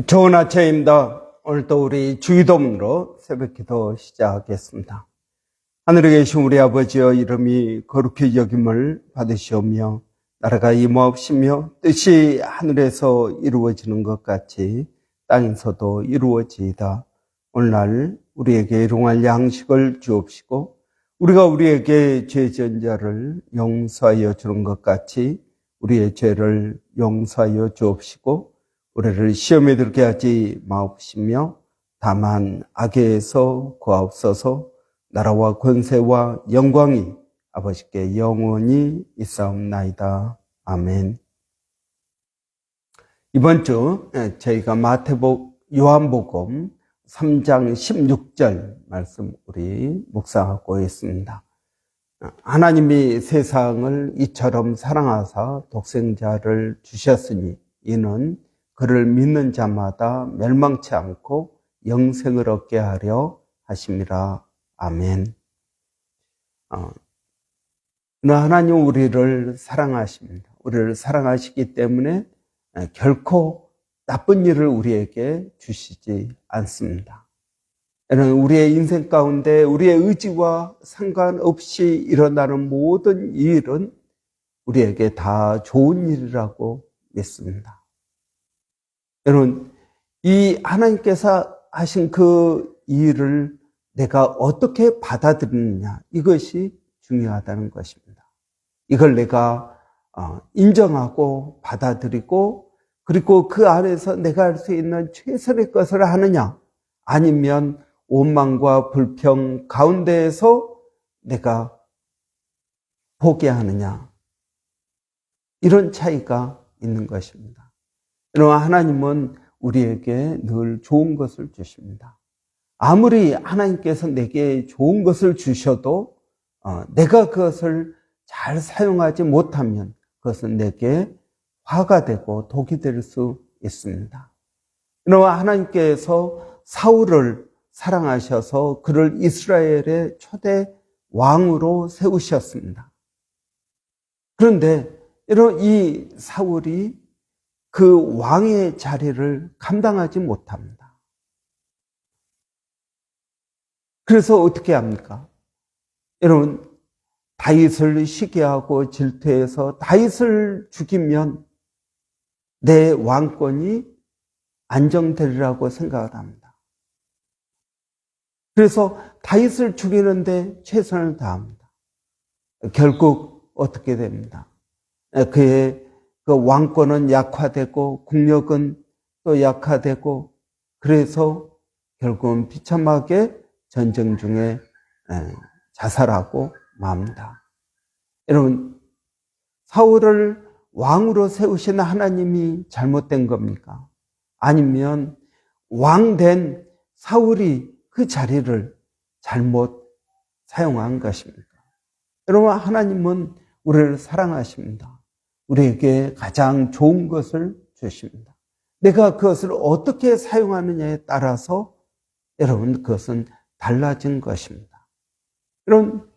좋은 아침입니다. 오늘도 우리 주기도문으로 새벽기도 시작하겠습니다. 하늘에 계신 우리 아버지여, 이름이 거룩히 여김을 받으시오며 나라가 임하옵시며 뜻이 하늘에서 이루어지는 것 같이 땅에서도 이루어지이다. 오늘날 우리에게 일용할 양식을 주옵시고 우리가 우리에게 죄 지은 자를 용서하여 주는 것 같이 우리의 죄를 용서하여 주옵시고 우리를 시험에 들게 하지 마옵시며 다만 악에서 구하옵소서. 나라와 권세와 영광이 아버지께 영원히 있사옵나이다. 아멘. 이번 주 저희가 요한복음 3장 16절 말씀 우리 묵상하고 있습니다. 하나님이 세상을 이처럼 사랑하사 독생자를 주셨으니 이는 그를 믿는 자마다 멸망치 않고 영생을 얻게 하려 하심이라. 아멘. 하나님 우리를 사랑하십니다. 우리를 사랑하시기 때문에 결코 나쁜 일을 우리에게 주시지 않습니다. 우리의 인생 가운데 우리의 의지와 상관없이 일어나는 모든 일은 우리에게 다 좋은 일이라고 믿습니다. 여러분, 이 하나님께서 하신 그 일을 내가 어떻게 받아들이느냐, 이것이 중요하다는 것입니다. 이걸 내가 인정하고 받아들이고 그리고 그 안에서 내가 할 수 있는 최선의 것을 하느냐, 아니면 원망과 불평 가운데에서 내가 포기하느냐, 이런 차이가 있는 것입니다. 여러분, 하나님은 우리에게 늘 좋은 것을 주십니다. 아무리 하나님께서 내게 좋은 것을 주셔도 내가 그것을 잘 사용하지 못하면 그것은 내게 화가 되고 독이 될 수 있습니다. 여러분, 하나님께서 사울을 사랑하셔서 그를 이스라엘의 초대 왕으로 세우셨습니다. 그런데 여러분, 이 사울이 그 왕의 자리를 감당하지 못합니다. 그래서 어떻게 합니까? 여러분, 다윗을 시기하고 질투해서 다윗을 죽이면 내 왕권이 안정되리라고 생각을 합니다. 그래서 다윗을 죽이는데 최선을 다합니다. 결국 어떻게 됩니다? 그의 그 왕권은 약화되고 국력은 또 약화되고, 그래서 결국은 비참하게 전쟁 중에 자살하고 맙니다. 여러분, 사울을 왕으로 세우신 하나님이 잘못된 겁니까? 아니면 왕된 사울이 그 자리를 잘못 사용한 것입니까? 여러분, 하나님은 우리를 사랑하십니다. 우리에게 가장 좋은 것을 주십니다. 내가 그것을 어떻게 사용하느냐에 따라서 여러분, 그것은 달라진 것입니다. 여러분,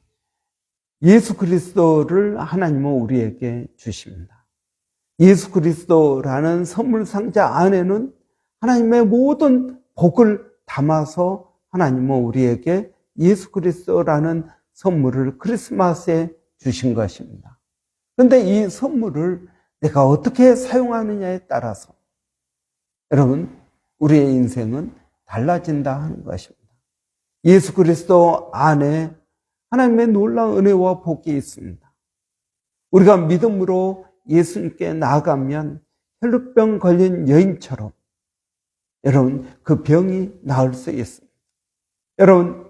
예수 그리스도를 하나님은 우리에게 주십니다. 예수 그리스도라는 선물 상자 안에는 하나님의 모든 복을 담아서 하나님은 우리에게 예수 그리스도라는 선물을 크리스마스에 주신 것입니다. 그런데 이 선물을 내가 어떻게 사용하느냐에 따라서 여러분, 우리의 인생은 달라진다 하는 것입니다. 예수 그리스도 안에 하나님의 놀라운 은혜와 복이 있습니다. 우리가 믿음으로 예수님께 나아가면 혈루병 걸린 여인처럼 여러분, 그 병이 나을 수 있습니다. 여러분,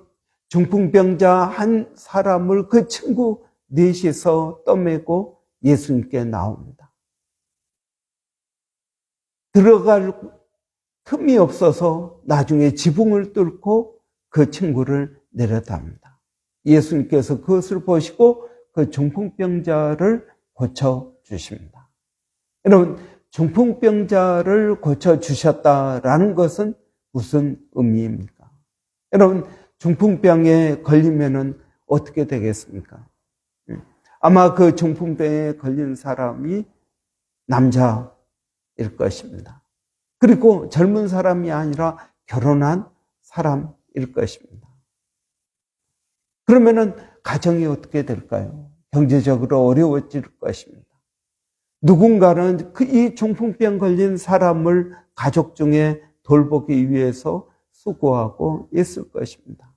중풍병자 한 사람을 그 친구 넷이서 떠매고 예수님께 나옵니다. 들어갈 틈이 없어서 나중에 지붕을 뚫고 그 친구를 내려답니다. 예수님께서 그것을 보시고 그 중풍병자를 고쳐주십니다. 여러분, 중풍병자를 고쳐주셨다라는 것은 무슨 의미입니까? 여러분, 중풍병에 걸리면은 어떻게 되겠습니까? 아마 그 중풍병에 걸린 사람이 남자일 것입니다. 그리고 젊은 사람이 아니라 결혼한 사람일 것입니다. 그러면은 가정이 어떻게 될까요? 경제적으로 어려워질 것입니다. 누군가는 이 중풍병 걸린 사람을 가족 중에 돌보기 위해서 수고하고 있을 것입니다.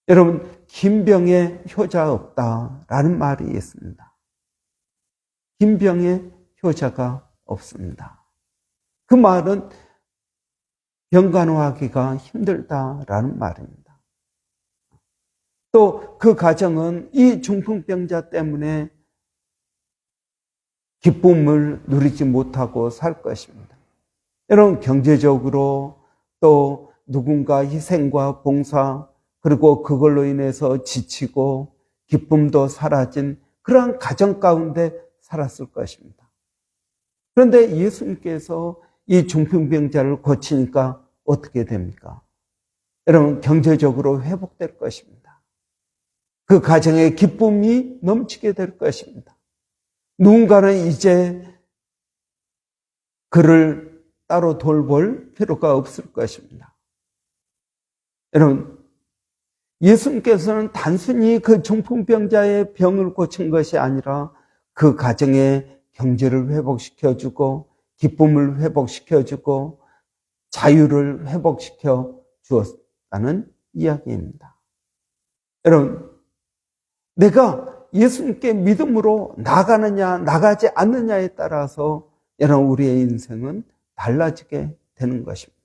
여러분, 긴 병에 효자 없다라는 말이 있습니다. 긴 병에 효자가 없습니다. 그 말은 병간호하기가 힘들다라는 말입니다. 또 그 가정은 이 중풍병자 때문에 기쁨을 누리지 못하고 살 것입니다. 여러분, 경제적으로 또 누군가 희생과 봉사, 그리고 그걸로 인해서 지치고 기쁨도 사라진 그러한 가정 가운데 살았을 것입니다. 그런데 예수님께서 이 중풍병자를 고치니까 어떻게 됩니까? 여러분, 경제적으로 회복될 것입니다. 그 가정에 기쁨이 넘치게 될 것입니다. 누군가는 이제 그를 따로 돌볼 필요가 없을 것입니다. 여러분, 예수님께서는 단순히 그 중풍병자의 병을 고친 것이 아니라 그 가정의 경제를 회복시켜주고 기쁨을 회복시켜주고 자유를 회복시켜 주었다는 이야기입니다. 여러분, 내가 예수님께 믿음으로 나가느냐 나가지 않느냐에 따라서 여러분 우리의 인생은 달라지게 되는 것입니다.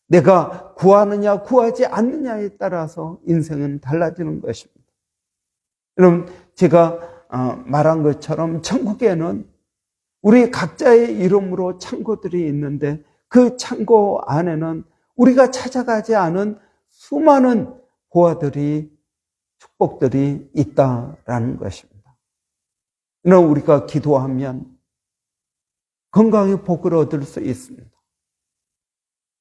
내가 구하느냐 구하지 않느냐에 따라서 인생은 달라지는 것입니다. 여러분, 제가 말한 것처럼 천국에는 우리 각자의 이름으로 창고들이 있는데 그 창고 안에는 우리가 찾아가지 않은 수많은 보화들이 축복들이 있다라는 것입니다. 이는 우리가 기도하면 건강의 복을 얻을 수 있습니다.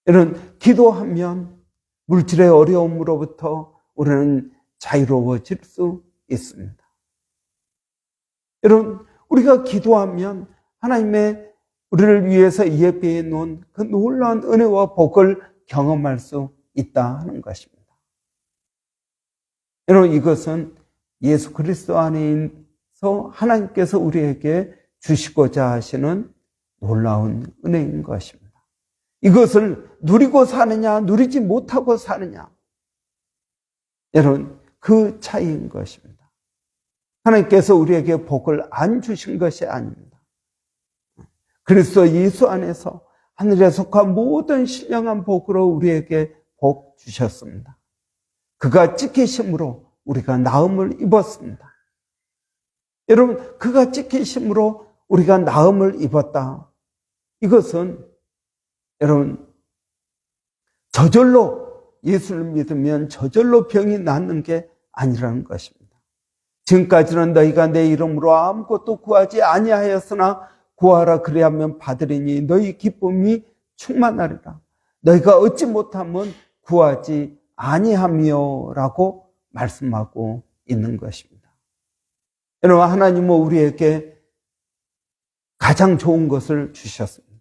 이는 기도하면 물질의 어려움으로부터 우리는 자유로워질 수 있습니다. 여러분, 우리가 기도하면 하나님의 우리를 위해서 예비해 놓은 그 놀라운 은혜와 복을 경험할 수 있다 하는 것입니다. 여러분, 이것은 예수 그리스도 안에서 하나님께서 우리에게 주시고자 하시는 놀라운 은혜인 것입니다. 이것을 누리고 사느냐, 누리지 못하고 사느냐. 여러분, 그 차이인 것입니다. 하나님께서 우리에게 복을 안 주신 것이 아닙니다. 그리스도 예수 안에서 하늘에 속한 모든 신령한 복으로 우리에게 복 주셨습니다. 그가 찢기심으로 우리가 나음을 입었습니다. 여러분, 그가 찢기심으로 우리가 나음을 입었다. 이것은 여러분, 저절로 예수를 믿으면 저절로 병이 낫는 게 아니라는 것입니다. 지금까지는 너희가 내 이름으로 아무것도 구하지 아니하였으나 구하라 그리하면 받으리니 너희 기쁨이 충만하리라. 너희가 얻지 못하면 구하지 아니하며라고 말씀하고 있는 것입니다. 여러분, 하나님은 우리에게 가장 좋은 것을 주셨습니다.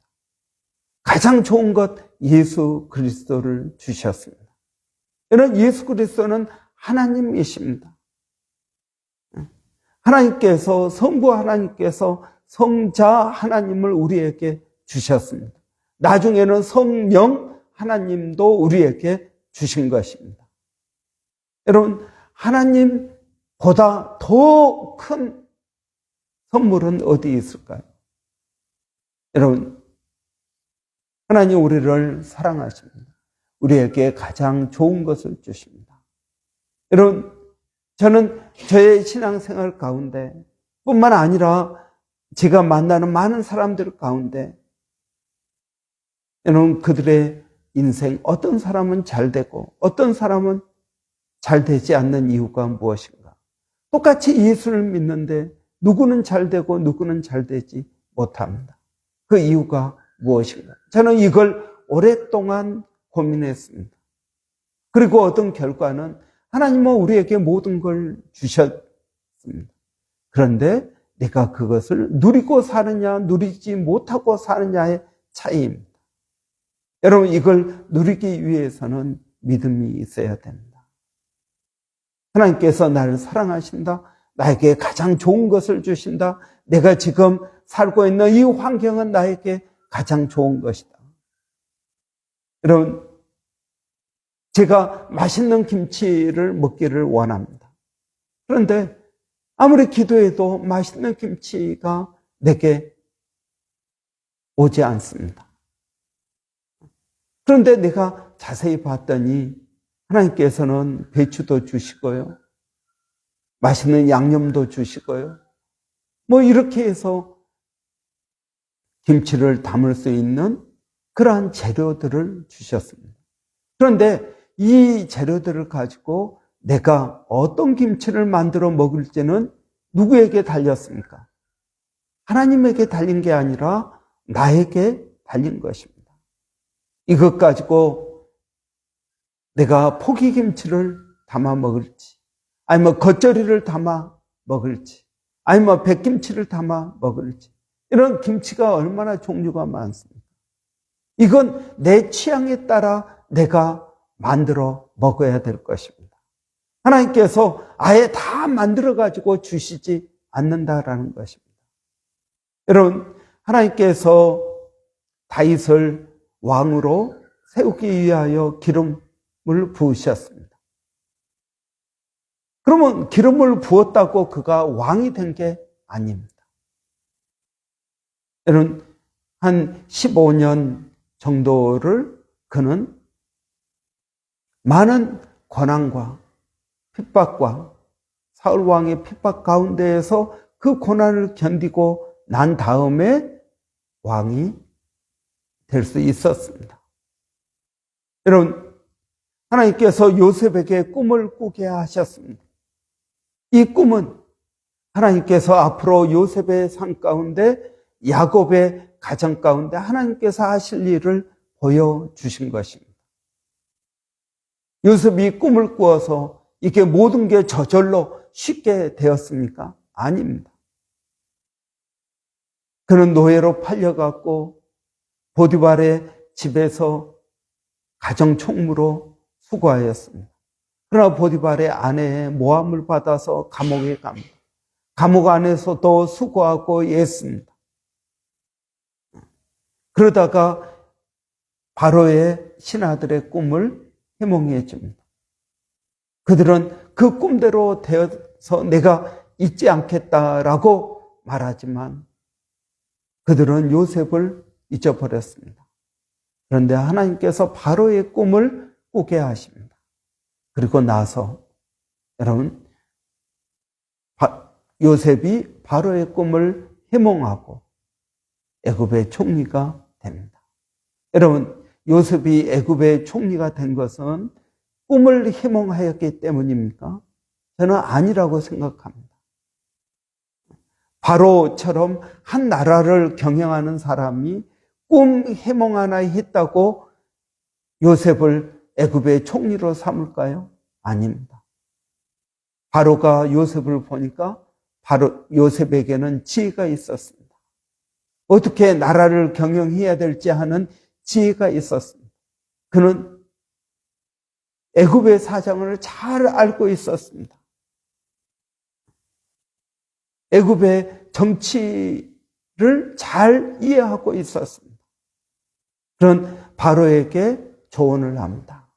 가장 좋은 것 예수 그리스도를 주셨습니다. 여러분, 예수 그리스도는 하나님이십니다. 하나님께서, 성부 하나님께서 성자 하나님을 우리에게 주셨습니다. 나중에는 성령 하나님도 우리에게 주신 것입니다. 여러분, 하나님보다 더 큰 선물은 어디 있을까요? 여러분, 하나님 우리를 사랑하십니다. 우리에게 가장 좋은 것을 주십니다. 여러분, 저는 저의 신앙생활 가운데 뿐만 아니라 제가 만나는 많은 사람들 가운데 여러분, 그들의 인생, 어떤 사람은 잘 되고 어떤 사람은 잘 되지 않는 이유가 무엇인가? 똑같이 예수를 믿는데 누구는 잘 되고 누구는 잘 되지 못합니다. 그 이유가 무엇인가? 저는 이걸 오랫동안 고민했습니다. 그리고 얻은 결과는 하나님은 우리에게 모든 걸 주셨습니다. 그런데 내가 그것을 누리고 사느냐, 누리지 못하고 사느냐의 차이입니다. 여러분, 이걸 누리기 위해서는 믿음이 있어야 됩니다. 하나님께서 나를 사랑하신다. 나에게 가장 좋은 것을 주신다. 내가 지금 살고 있는 이 환경은 나에게 가장 좋은 것이다. 여러분, 제가 맛있는 김치를 먹기를 원합니다. 그런데 아무리 기도해도 맛있는 김치가 내게 오지 않습니다. 그런데 내가 자세히 봤더니 하나님께서는 배추도 주시고요, 맛있는 양념도 주시고요, 이렇게 해서 김치를 담을 수 있는 그러한 재료들을 주셨습니다. 그런데 이 재료들을 가지고 내가 어떤 김치를 만들어 먹을지는 누구에게 달렸습니까? 하나님에게 달린 게 아니라 나에게 달린 것입니다. 이것 가지고 내가 포기김치를 담아 먹을지, 아니면 겉절이를 담아 먹을지, 아니면 백김치를 담아 먹을지, 이런 김치가 얼마나 종류가 많습니다. 이건 내 취향에 따라 내가 만들어 먹어야 될 것입니다. 하나님께서 아예 다 만들어 가지고 주시지 않는다라는 것입니다. 여러분, 하나님께서 다윗을 왕으로 세우기 위하여 기름을 부으셨습니다. 그러면 기름을 부었다고 그가 왕이 된 게 아닙니다. 여러분, 한 15년 정도를 그는 많은 고난과 핍박과 사울 왕의 핍박 가운데에서 그 고난을 견디고 난 다음에 왕이 될 수 있었습니다. 여러분, 하나님께서 요셉에게 꿈을 꾸게 하셨습니다. 이 꿈은 하나님께서 앞으로 요셉의 삶 가운데, 야곱의 가정 가운데 하나님께서 하실 일을 보여주신 것입니다. 요셉이 꿈을 꾸어서 이게 모든 게 저절로 쉽게 되었습니까? 아닙니다. 그는 노예로 팔려갔고 보디발의 집에서 가정총무로 수고하였습니다. 그러나 보디발의 아내의 모함을 받아서 감옥에 갑니다. 감옥 안에서도 수고하고 애씁니다. 그러다가 바로의 신하들의 꿈을 해몽해 줍니다. 그들은 그 꿈대로 되어서 내가 잊지 않겠다라고 말하지만 그들은 요셉을 잊어버렸습니다. 그런데 하나님께서 바로의 꿈을 꾸게 하십니다. 그리고 나서 여러분, 요셉이 바로의 꿈을 해몽하고 애굽의 총리가 됩니다. 여러분, 요셉이 애굽의 총리가 된 것은 꿈을 해몽하였기 때문입니까? 저는 아니라고 생각합니다. 바로처럼 한 나라를 경영하는 사람이 꿈 해몽 하나 했다고 요셉을 애굽의 총리로 삼을까요? 아닙니다. 바로가 요셉을 보니까 바로 요셉에게는 지혜가 있었습니다. 어떻게 나라를 경영해야 될지 하는 지혜가 있었습니다. 그는 애굽의 사정을 잘 알고 있었습니다. 애굽의 정치를 잘 이해하고 있었습니다. 그런 바로에게 조언을 합니다.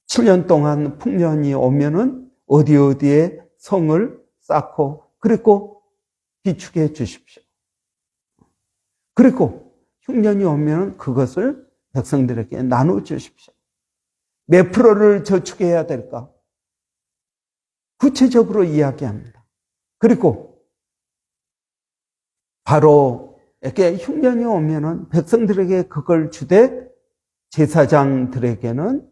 7년 동안 풍년이 오면은 어디에 성을 쌓고 그리고 비축해 주십시오. 그리고 흉년이 오면 그것을 백성들에게 나눠 주십시오. 몇 프로를 저축해야 될까? 구체적으로 이야기합니다. 그리고 바로에게 흉년이 오면은 백성들에게 그걸 주되 제사장들에게는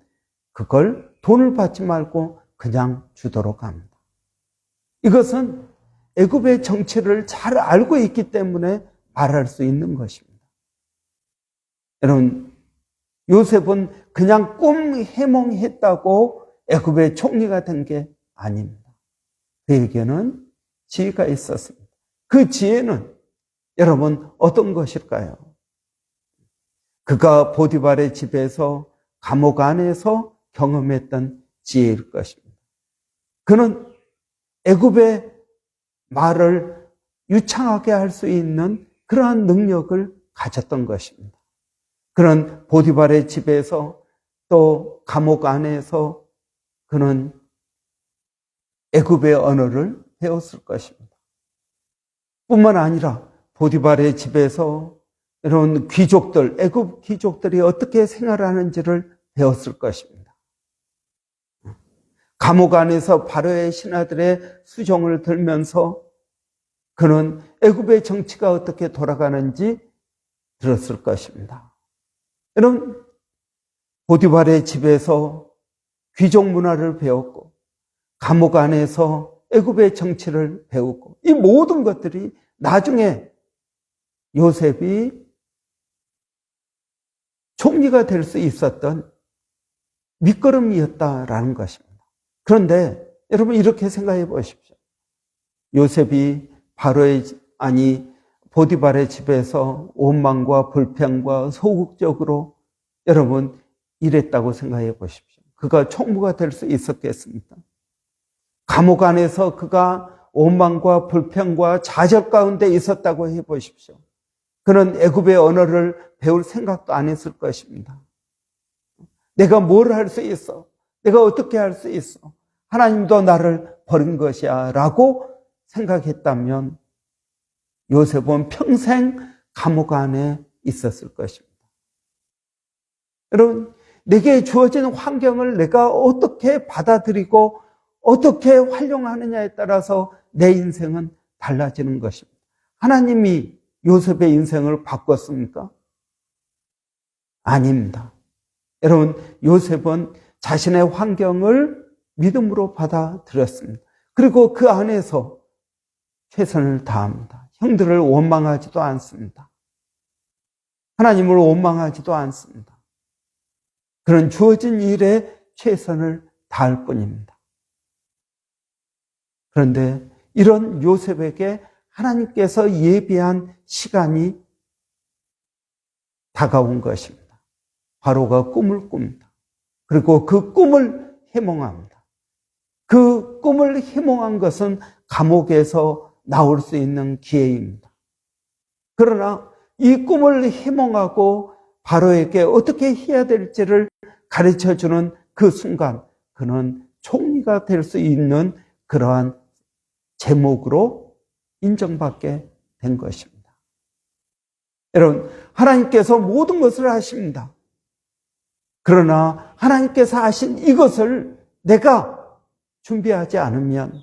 그걸 돈을 받지 말고 그냥 주도록 합니다. 이것은 애굽의 정치를 잘 알고 있기 때문에 말할 수 있는 것입니다. 여러분, 요셉은 그냥 꿈 해몽했다고 애굽의 총리가 된 게 아닙니다. 그에게는 지혜가 있었습니다. 그 지혜는 여러분 어떤 것일까요? 그가 보디발의 집에서 감옥 안에서 경험했던 지혜일 것입니다. 그는 애굽의 말을 유창하게 할 수 있는 그러한 능력을 가졌던 것입니다. 그는 보디발의 집에서 또 감옥 안에서 그는 애굽의 언어를 배웠을 것입니다. 뿐만 아니라 보디발의 집에서 이런 귀족들, 애굽 귀족들이 어떻게 생활하는지를 배웠을 것입니다. 감옥 안에서 바로의 신하들의 수종을 들면서 그는 애굽의 정치가 어떻게 돌아가는지 들었을 것입니다. 여러분, 보디발의 집에서 귀족 문화를 배웠고 감옥 안에서 애굽의 정치를 배우고 이 모든 것들이 나중에 요셉이 총리가 될 수 있었던 밑거름이었다라는 것입니다. 그런데 여러분 이렇게 생각해 보십시오. 요셉이 보디발의 집에서 원망과 불평과 소극적으로 여러분 일했다고 생각해 보십시오. 그가 총무가 될 수 있었겠습니까? 감옥 안에서 그가 원망과 불평과 좌절 가운데 있었다고 해 보십시오. 그는 애굽의 언어를 배울 생각도 안 했을 것입니다. 내가 뭘 할 수 있어? 내가 어떻게 할 수 있어? 하나님도 나를 버린 것이야 라고 생각했다면 요셉은 평생 감옥 안에 있었을 것입니다. 여러분, 내게 주어진 환경을 내가 어떻게 받아들이고 어떻게 활용하느냐에 따라서 내 인생은 달라지는 것입니다. 하나님이 요셉의 인생을 바꿨습니까? 아닙니다. 여러분, 요셉은 자신의 환경을 믿음으로 받아들였습니다. 그리고 그 안에서 최선을 다합니다. 형들을 원망하지도 않습니다. 하나님을 원망하지도 않습니다. 그런 주어진 일에 최선을 다할 뿐입니다. 그런데 이런 요셉에게 하나님께서 예비한 시간이 다가온 것입니다. 바로가 꿈을 꿉니다. 그리고 그 꿈을 희몽합니다. 그 꿈을 희몽한 것은 감옥에서 나올 수 있는 기회입니다. 그러나 이 꿈을 희몽하고 바로에게 어떻게 해야 될지를 가르쳐주는 그 순간 그는 총리가 될 수 있는 그러한 제목으로 인정받게 된 것입니다. 여러분, 하나님께서 모든 것을 하십니다. 그러나 하나님께서 하신 이것을 내가 준비하지 않으면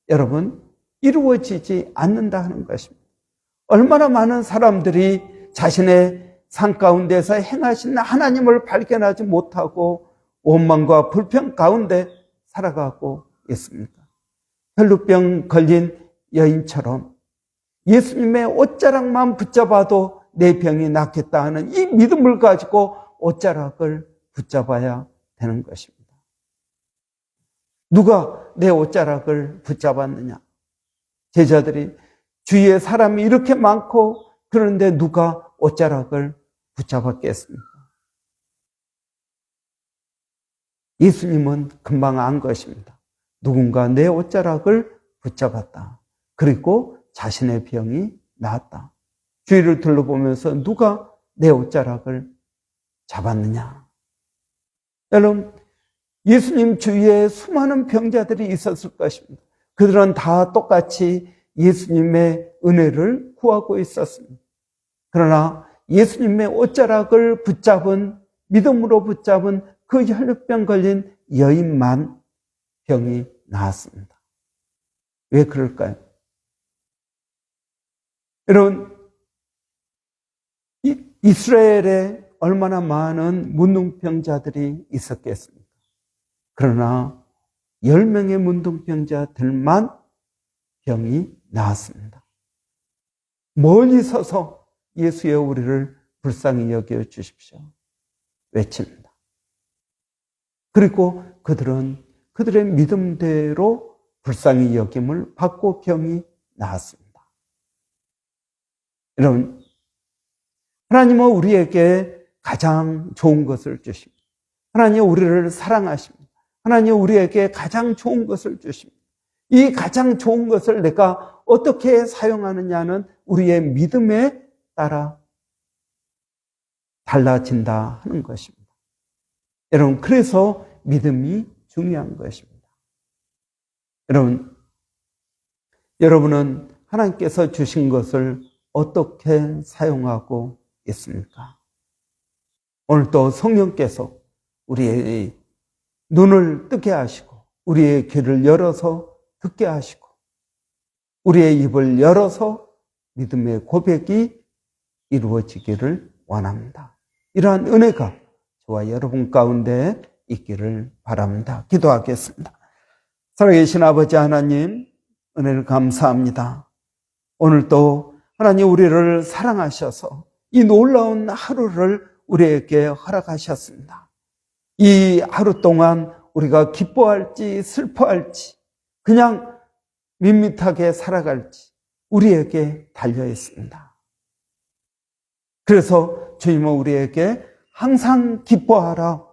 여러분 이루어지지 않는다 하는 것입니다. 얼마나 많은 사람들이 자신의 삶 가운데서 행하신 하나님을 발견하지 못하고 원망과 불평 가운데 살아가고 있습니까? 혈루병 걸린 여인처럼 예수님의 옷자락만 붙잡아도 내 병이 낫겠다 하는 이 믿음을 가지고 옷자락을 붙잡아야 되는 것입니다. 누가 내 옷자락을 붙잡았느냐? 제자들이 주위에 사람이 이렇게 많고 그런데 누가 옷자락을 붙잡았겠습니까? 예수님은 금방 안 것입니다. 누군가 내 옷자락을 붙잡았다. 그리고 자신의 병이 나았다. 주위를 둘러보면서 누가 내 옷자락을 잡았느냐? 여러분, 예수님 주위에 수많은 병자들이 있었을 것입니다. 그들은 다 똑같이 예수님의 은혜를 구하고 있었습니다. 그러나 예수님의 옷자락을 붙잡은, 믿음으로 붙잡은 그 혈루병 걸린 여인만 병이 나았습니다. 왜 그럴까요? 여러분, 이스라엘에 얼마나 많은 문둥병자들이 있었겠습니까? 그러나 10명의 문둥병자들만 병이 나았습니다. 멀리 서서 예수여 우리를 불쌍히 여겨 주십시오 외칩니다. 그리고 그들은 그들의 믿음대로 불쌍히 여김을 받고 병이 나았습니다. 여러분, 하나님은 우리에게 가장 좋은 것을 주십니다. 하나님은 우리를 사랑하십니다. 하나님은 우리에게 가장 좋은 것을 주십니다. 이 가장 좋은 것을 내가 어떻게 사용하느냐는 우리의 믿음에 따라 달라진다 하는 것입니다. 여러분, 그래서 믿음이 중요한 것입니다. 여러분은 하나님께서 주신 것을 어떻게 사용하고 있습니까? 오늘도 성령께서 우리의 눈을 뜨게 하시고 우리의 귀를 열어서 듣게 하시고 우리의 입을 열어서 믿음의 고백이 이루어지기를 원합니다. 이러한 은혜가 저와 여러분 가운데 있기를 바랍니다. 기도하겠습니다. 살아계신 아버지 하나님, 은혜를 감사합니다. 오늘도 하나님 우리를 사랑하셔서 이 놀라운 하루를 우리에게 허락하셨습니다. 이 하루 동안 우리가 기뻐할지 슬퍼할지 그냥 밋밋하게 살아갈지 우리에게 달려 있습니다. 그래서 주님은 우리에게 항상 기뻐하라,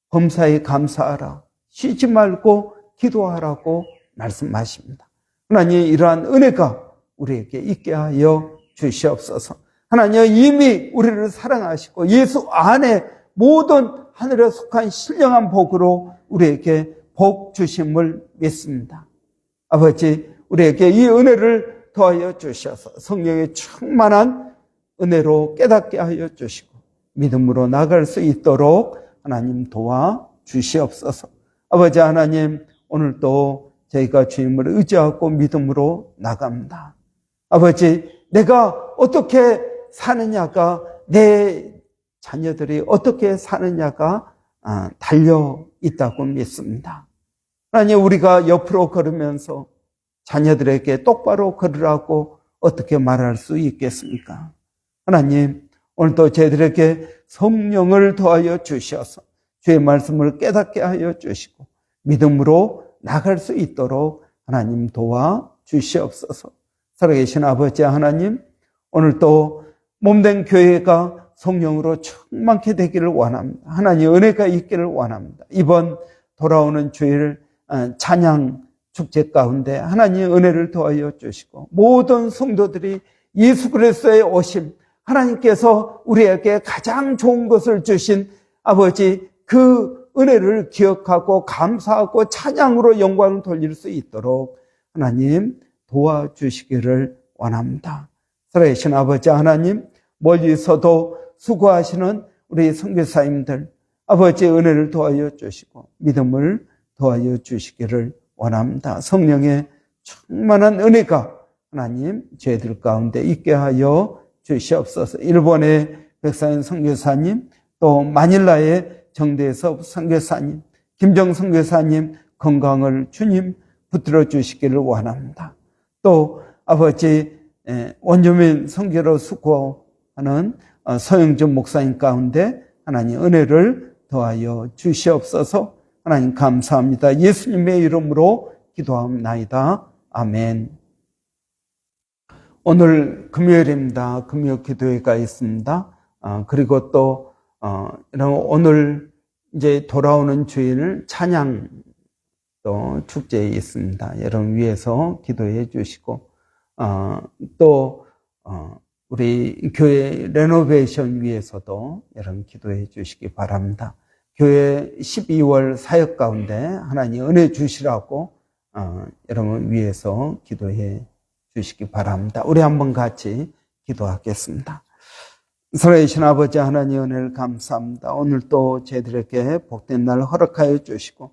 범사에 감사하라, 쉬지 말고 기도하라고 말씀하십니다. 하나님, 이러한 은혜가 우리에게 있게 하여 주시옵소서. 하나님 이미 우리를 사랑하시고 예수 안에 모든 하늘에 속한 신령한 복으로 우리에게 복 주심을 믿습니다. 아버지, 우리에게 이 은혜를 더하여 주셔서 성령의 충만한 은혜로 깨닫게 하여 주시고 믿음으로 나갈 수 있도록 하나님 도와 주시옵소서. 아버지 하나님, 오늘도 저희가 주님을 의지하고 믿음으로 나갑니다. 아버지, 내가 어떻게 사느냐가, 내 자녀들이 어떻게 사느냐가 달려 있다고 믿습니다. 하나님, 우리가 옆으로 걸으면서 자녀들에게 똑바로 걸으라고 어떻게 말할 수 있겠습니까? 하나님, 오늘도 저희들에게 성령을 더하여 주셔서 주의 말씀을 깨닫게 하여 주시고 믿음으로 나갈 수 있도록 하나님 도와 주시옵소서. 살아계신 아버지 하나님, 오늘도 몸된 교회가 성령으로 충만케 되기를 원합니다. 하나님 은혜가 있기를 원합니다. 이번 돌아오는 주일 찬양 축제 가운데 하나님 은혜를 더하여 주시고 모든 성도들이 예수 그리스도의 오심, 하나님께서 우리에게 가장 좋은 것을 주신 아버지 그 은혜를 기억하고 감사하고 찬양으로 영광을 돌릴 수 있도록 하나님 도와주시기를 원합니다. 살아계신 아버지 하나님, 멀리서도 수고하시는 우리 선교사님들 아버지의 은혜를 도와여 주시고 믿음을 도와여 주시기를 원합니다. 성령의 충만한 은혜가 하나님 저희들 가운데 있게 하여 주시옵소서. 일본의 백사연 선교사님, 또 마닐라의 정대섭 선교사님, 김정 선교사님 건강을 주님 붙들어 주시기를 원합니다. 또 아버지 원주민 선교로 수고하는 서영준 목사님 가운데 하나님 은혜를 더하여 주시옵소서. 하나님 감사합니다. 예수님의 이름으로 기도하옵나이다. 아멘. 오늘 금요일입니다. 금요 기도회가 있습니다. 그리고 또 오늘 이제 돌아오는 주일 찬양 또 축제에 있습니다. 여러분 위해서 기도해 주시고 또 우리 교회 레노베이션 위해서도 여러분 기도해 주시기 바랍니다. 교회 12월 사역 가운데 하나님 은혜 주시라고 여러분 위해서 기도해 주시기 바랍니다. 우리 한번 같이 기도하겠습니다. 살아계신 아버지 하나님 은혜를 감사합니다. 오늘 또 저희들에게 복된 날 허락하여 주시고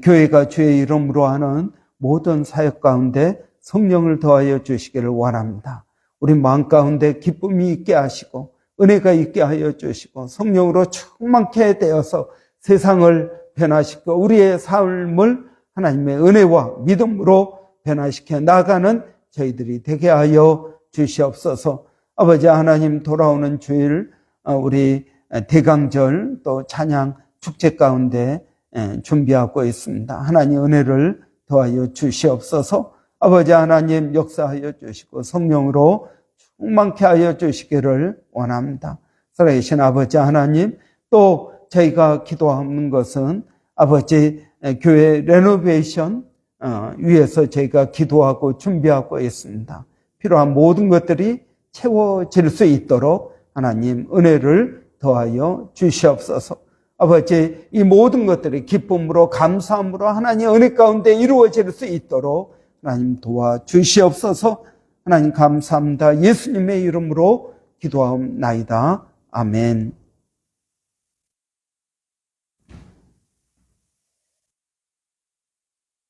교회가 주의 이름으로 하는 모든 사역 가운데 성령을 더하여 주시기를 원합니다. 우리 마음 가운데 기쁨이 있게 하시고 은혜가 있게 하여 주시고 성령으로 충만케 되어서 세상을 변화시키고 우리의 삶을 하나님의 은혜와 믿음으로 변화시켜 나가는 저희들이 되게 하여 주시옵소서. 아버지 하나님, 돌아오는 주일 우리 대강절 또 찬양 축제 가운데 준비하고 있습니다. 하나님 은혜를 더하여 주시옵소서. 아버지 하나님 역사하여 주시고 성령으로 충만케 하여 주시기를 원합니다. 살아계신 아버지 하나님, 또 저희가 기도하는 것은 아버지 교회 레노베이션 위해서 저희가 기도하고 준비하고 있습니다. 필요한 모든 것들이 채워질 수 있도록 하나님 은혜를 더하여 주시옵소서. 아버지, 이 모든 것들이 기쁨으로 감사함으로 하나님 은혜 가운데 이루어질 수 있도록 하나님 도와주시옵소서. 하나님 감사합니다. 예수님의 이름으로 기도하옵나이다. 아멘.